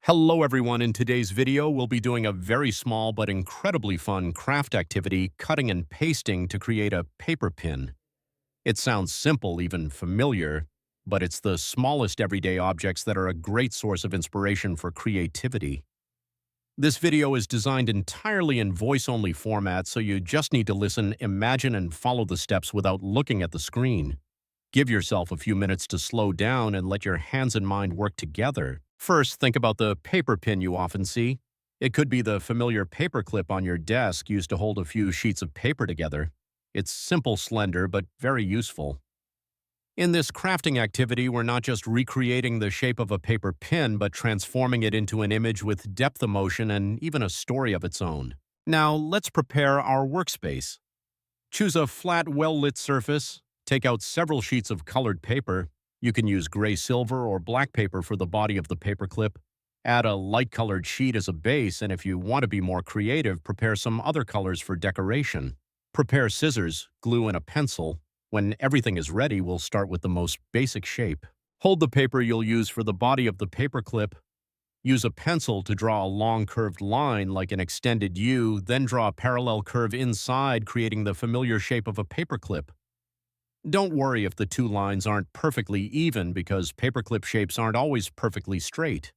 Hello everyone, in today's video we'll be doing a very small but incredibly fun craft activity, cutting and pasting to create a paper pin. It sounds simple, even familiar, but it's the smallest everyday objects that are a great source of inspiration for creativity. This video is designed entirely in voice-only format, so you just need to listen, imagine, and follow the steps without looking at the screen. Give yourself a few minutes to slow down and let your hands and mind work together. First, think about the paper pin you often see. It could be the familiar paper clip on your desk used to hold a few sheets of paper together. It's simple, slender, but very useful. In this crafting activity, we're not just recreating the shape of a paper pin, but transforming it into an image with depth, emotion, and even a story of its own. Now, let's prepare our workspace. Choose a flat, well-lit surface. Take out several sheets of colored paper. You can use gray silver or black paper for the body of the paperclip. Add a light-colored sheet as a base, and if you want to be more creative, prepare some other colors for decoration. Prepare scissors, glue, and a pencil. When everything is ready, we'll start with the most basic shape. Hold the paper you'll use for the body of the paperclip. Use a pencil to draw a long curved line like an extended U, then draw a parallel curve inside, creating the familiar shape of a paperclip. Don't worry if the two lines aren't perfectly even, because paperclip shapes aren't always perfectly straight.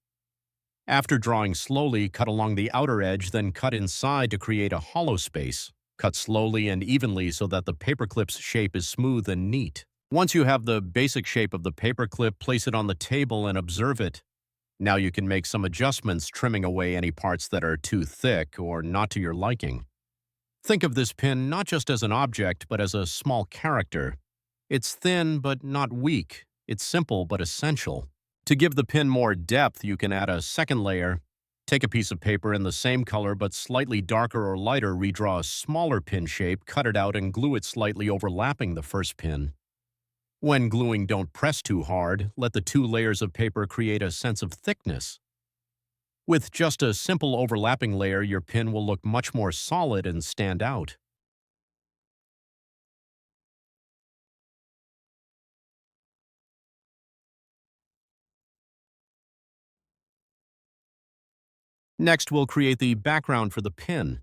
After drawing slowly, cut along the outer edge, then cut inside to create a hollow space. Cut slowly and evenly so that the paperclip's shape is smooth and neat. Once you have the basic shape of the paperclip, place it on the table and observe it. Now you can make some adjustments, trimming away any parts that are too thick or not to your liking. Think of this pin not just as an object, but as a small character. It's thin but not weak. It's simple but essential. To give the pin more depth, you can add a second layer. Take a piece of paper in the same color but slightly darker or lighter, redraw a smaller pin shape, cut it out, and glue it slightly overlapping the first pin. When gluing, don't press too hard. Let the two layers of paper create a sense of thickness. With just a simple overlapping layer, your pin will look much more solid and stand out. Next, we'll create the background for the pin.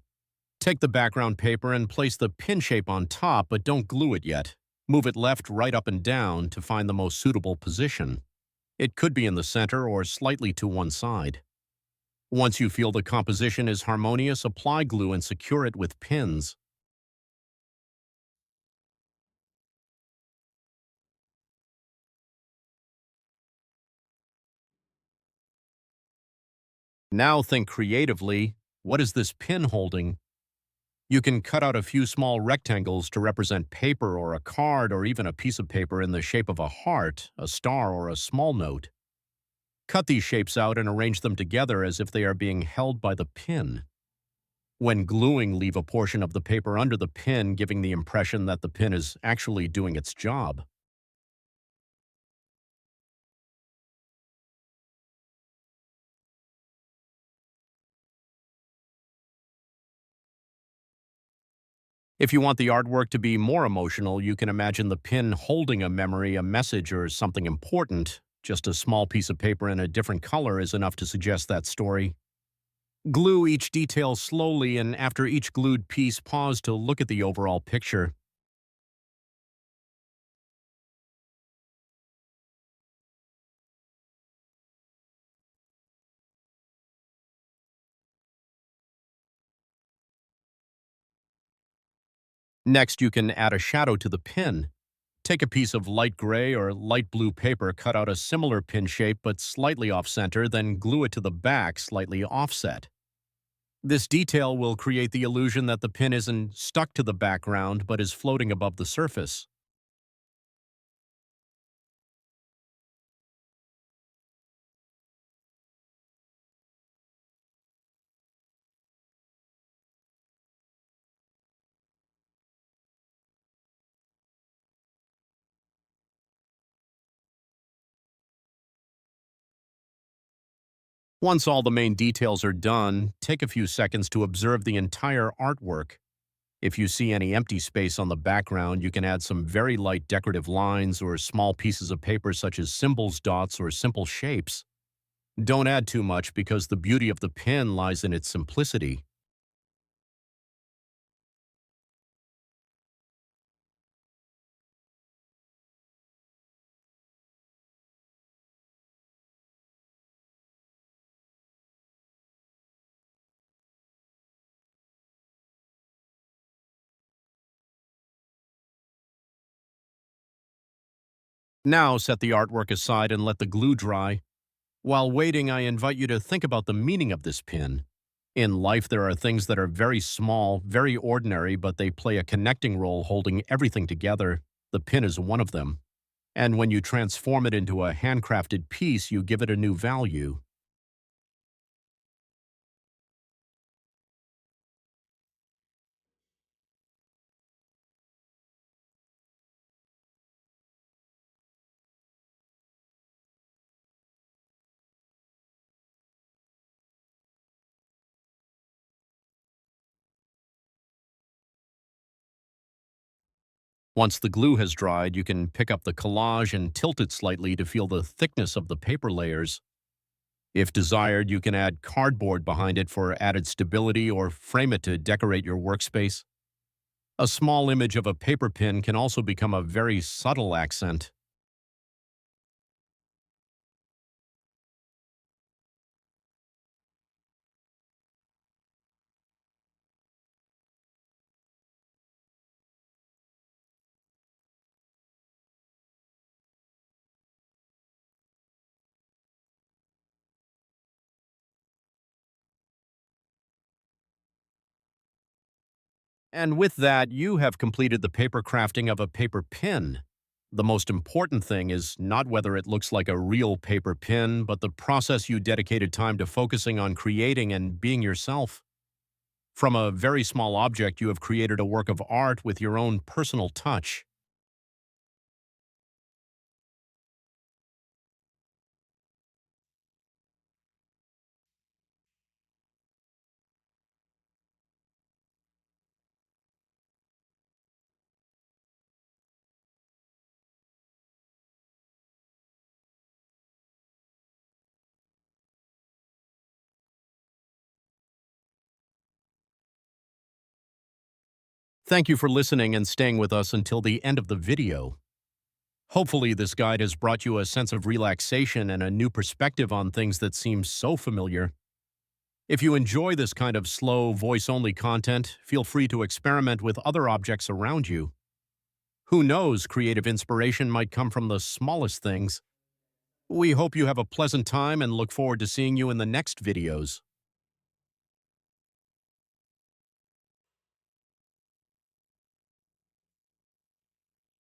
Take the background paper and place the pin shape on top, but don't glue it yet. Move it left, right, up, and down to find the most suitable position. It could be in the center or slightly to one side. Once you feel the composition is harmonious, apply glue and secure it with pins. Now think creatively. What is this pin holding? You can cut out a few small rectangles to represent paper or a card, or even a piece of paper in the shape of a heart, a star, or a small note. Cut these shapes out and arrange them together as if they are being held by the pin. When gluing, leave a portion of the paper under the pin, giving the impression that the pin is actually doing its job. If you want the artwork to be more emotional, you can imagine the pin holding a memory, a message, or something important. Just a small piece of paper in a different color is enough to suggest that story. Glue each detail slowly, and after each glued piece, pause to look at the overall picture. Next, you can add a shadow to the pin. Take a piece of light gray or light blue paper, cut out a similar pin shape but slightly off-center, then glue it to the back, slightly offset. This detail will create the illusion that the pin isn't stuck to the background but is floating above the surface. Once all the main details are done, take a few seconds to observe the entire artwork. If you see any empty space on the background, you can add some very light decorative lines or small pieces of paper such as symbols, dots, or simple shapes. Don't add too much because the beauty of the pen lies in its simplicity. Now set the artwork aside and let the glue dry. While waiting, I invite you to think about the meaning of this pin. In life, there are things that are very small, very ordinary, but they play a connecting role holding everything together. The pin is one of them. And when you transform it into a handcrafted piece, you give it a new value. Once the glue has dried, you can pick up the collage and tilt it slightly to feel the thickness of the paper layers. If desired, you can add cardboard behind it for added stability or frame it to decorate your workspace. A small image of a paper pin can also become a very subtle accent. And with that, you have completed the paper crafting of a paper pin. The most important thing is not whether it looks like a real paper pin, but the process you dedicated time to focusing on creating and being yourself. From a very small object, you have created a work of art with your own personal touch. Thank you for listening and staying with us until the end of the video. Hopefully, this guide has brought you a sense of relaxation and a new perspective on things that seem so familiar. If you enjoy this kind of slow, voice-only content, feel free to experiment with other objects around you. Who knows, creative inspiration might come from the smallest things. We hope you have a pleasant time and look forward to seeing you in the next videos.